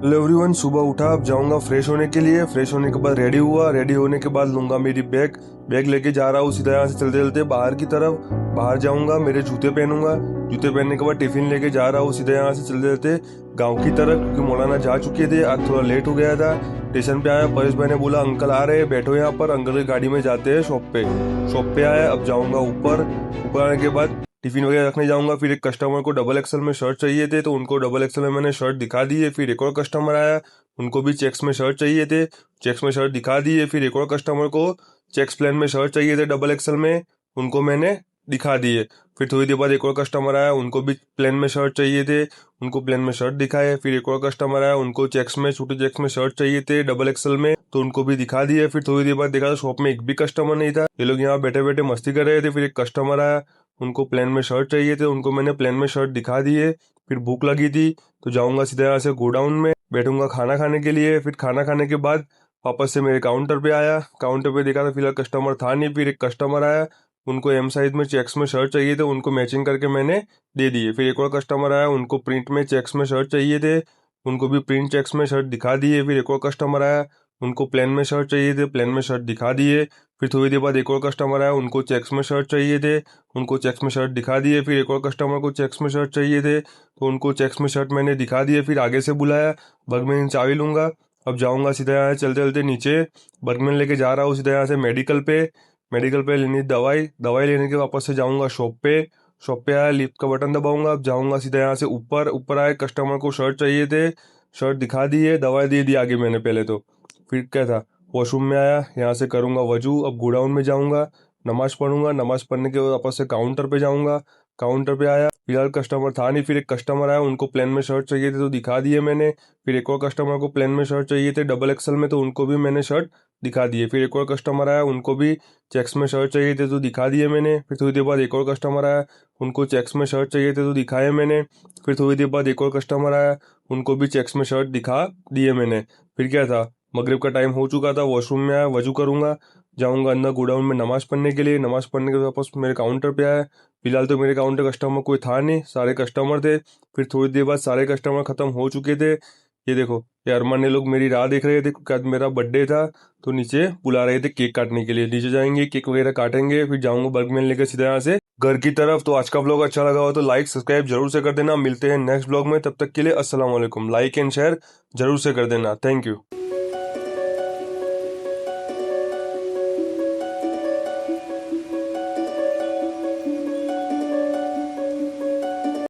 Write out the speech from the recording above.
Hello everyone, सुबह उठा, अब जाऊंगा फ्रेश होने के लिए। फ्रेश होने के बाद रेडी हुआ। रेडी होने के बाद लूंगा मेरी बैग। बैग लेके जा रहा हूँ सीधा यहाँ से चलते चलते बाहर की तरफ। बाहर जाऊंगा, मेरे जूते पहनूंगा। जूते पहनने के बाद टिफिन लेके जा रहा हूँ सीधा यहाँ से चलते चलते गाँव की तरफ, क्योंकि मौलाना जा चुके थे। आज थोड़ा लेट हो गया था। स्टेशन पे आया, परेश भाई ने बोला अंकल आ रहे हैं, बैठो यहाँ पर। अंकल की गाड़ी में जाते हैं शॉप पे। शॉप पे आया, अब जाऊंगा ऊपर। ऊपर आने के बाद टिफिन वगैरह रखने जाऊंगा। फिर एक कस्टमर को डबल एक्सल में शर्ट चाहिए थे, तो उनको डबल एक्सल में मैंने शर्ट दिखा दिए। फिर एक और कस्टमर आया, उनको भी चेक्स में शर्ट चाहिए थे, चेक्स में शर्ट दिखा दिए। फिर एक और कस्टमर को चेक्स प्लेन में शर्ट चाहिए थे डबल एक्सल में, उनको मैंने दिखा दिए। फिर थोड़ी देर बाद एक और कस्टमर आया, उनको भी प्लेन में शर्ट चाहिए थे, उनको प्लेन में शर्ट दिखाए। फिर एक और कस्टमर आया, उनको चेक्स में, छोटे चेक्स में शर्ट चाहिए थे डबल एक्सल में, तो उनको भी दिखा दिए। फिर थोड़ी देर बाद देखा तो शॉप में एक भी कस्टमर नहीं था। ये लोग यहाँ बैठे बैठे मस्ती कर रहे थे। फिर एक कस्टमर आया, उनको प्लेन में शर्ट चाहिए थे, उनको मैंने प्लेन में शर्ट दिखा दिए। फिर भूख लगी थी, तो जाऊंगा सीधा यहाँ से गोडाउन में, बैठूंगा खाना खाने के लिए। फिर खाना खाने के बाद वापस से मेरे काउंटर पे आया। काउंटर पे देखा तो फिलहाल कस्टमर था नहीं। फिर एक कस्टमर आया, उनको एम साइज में चेक्स में शर्ट चाहिए थे, उनको मैचिंग करके मैंने दे दिए। फिर एक और कस्टमर आया, उनको प्रिंट में चेक्स में शर्ट चाहिए थे, उनको भी प्रिंट चेक्स में शर्ट दिखा दिए। फिर एक और कस्टमर आया, उनको प्लेन में शर्ट चाहिए थे, प्लेन में शर्ट दिखा दिए। फिर थोड़ी देर बाद एक और कस्टमर आया, उनको चेक्स में शर्ट चाहिए थे, उनको चेक्स में शर्ट दिखा दिए। फिर एक और कस्टमर को चेक्स में शर्ट चाहिए थे, तो उनको चेक्स में शर्ट मैंने दिखा दिए। फिर आगे से बुलाया, बर्गमैन चाबी लूंगा। अब जाऊंगा सीधा यहाँ चलते चलते नीचे, बर्गमैन लेके जा रहा हूँ सीधा यहाँ से मेडिकल पे। मेडिकल पे लेनी दवाई, दवाई लेने के वापस से जाऊंगा शॉप पे। शॉप पे आया, लिफ्ट का बटन दबाऊंगा। अब जाऊंगा सीधा यहाँ से ऊपर। ऊपर आए, कस्टमर को शर्ट चाहिए थे, शर्ट दिखा दिए, दवाई दे दी आगे मैंने पहले तो। फिर क्या था, वॉशरूम में आया, यहाँ से करूंगा वजू। अब गोडाउन में जाऊंगा, नमाज पढ़ूंगा। नमाज पढ़ने के बाद वापस से काउंटर पे जाऊंगा। काउंटर पे आया, फिलहाल कस्टमर था नहीं। फिर एक कस्टमर आया, उनको प्लेन में शर्ट चाहिए थे, तो दिखा दिए मैंने। फिर एक और कस्टमर को प्लेन में शर्ट चाहिए थे डबल एक्सल में, तो उनको भी मैंने शर्ट दिखा दिए। फिर एक और कस्टमर आया, उनको भी चेक्स में शर्ट चाहिए थे, तो दिखा दिए मैंने। फिर थोड़ी देर बाद एक और कस्टमर आया, उनको चेक्स में शर्ट चाहिए थे, तो दिखाए मैंने। फिर थोड़ी देर बाद एक और कस्टमर आया, उनको भी चेक्स में शर्ट दिखा दिए मैंने। फिर क्या था, मगरिब का टाइम हो चुका था। वॉशरूम में आया, वजू करूंगा, जाऊंगा अंदर गोडाउन में नमाज पढ़ने के लिए। नमाज पढ़ने के बाद वापस मेरे काउंटर पे आया। फिलहाल तो मेरे काउंटर कस्टमर कोई था नहीं, सारे कस्टमर थे। फिर थोड़ी देर बाद सारे कस्टमर खत्म हो चुके थे। ये देखो, ये अरमान ने लोग मेरी राह देख रहे थे, क्योंकि आज मेरा बर्थडे था, तो नीचे बुला रहे थे केक काटने के लिए। नीचे जाएंगे, केक वगैरह काटेंगे। फिर जाऊंगा बर्गमैन लेकर सीधा यहाँ से घर की तरफ। तो आज का ब्लॉग अच्छा लगा हो तो लाइक सब्सक्राइब जरूर से कर देना। मिलते हैं नेक्स्ट ब्लॉग में, तब तक के लिए अस्सलाम वालेकुम। लाइक एंड शेयर जरूर से कर देना। Thank you.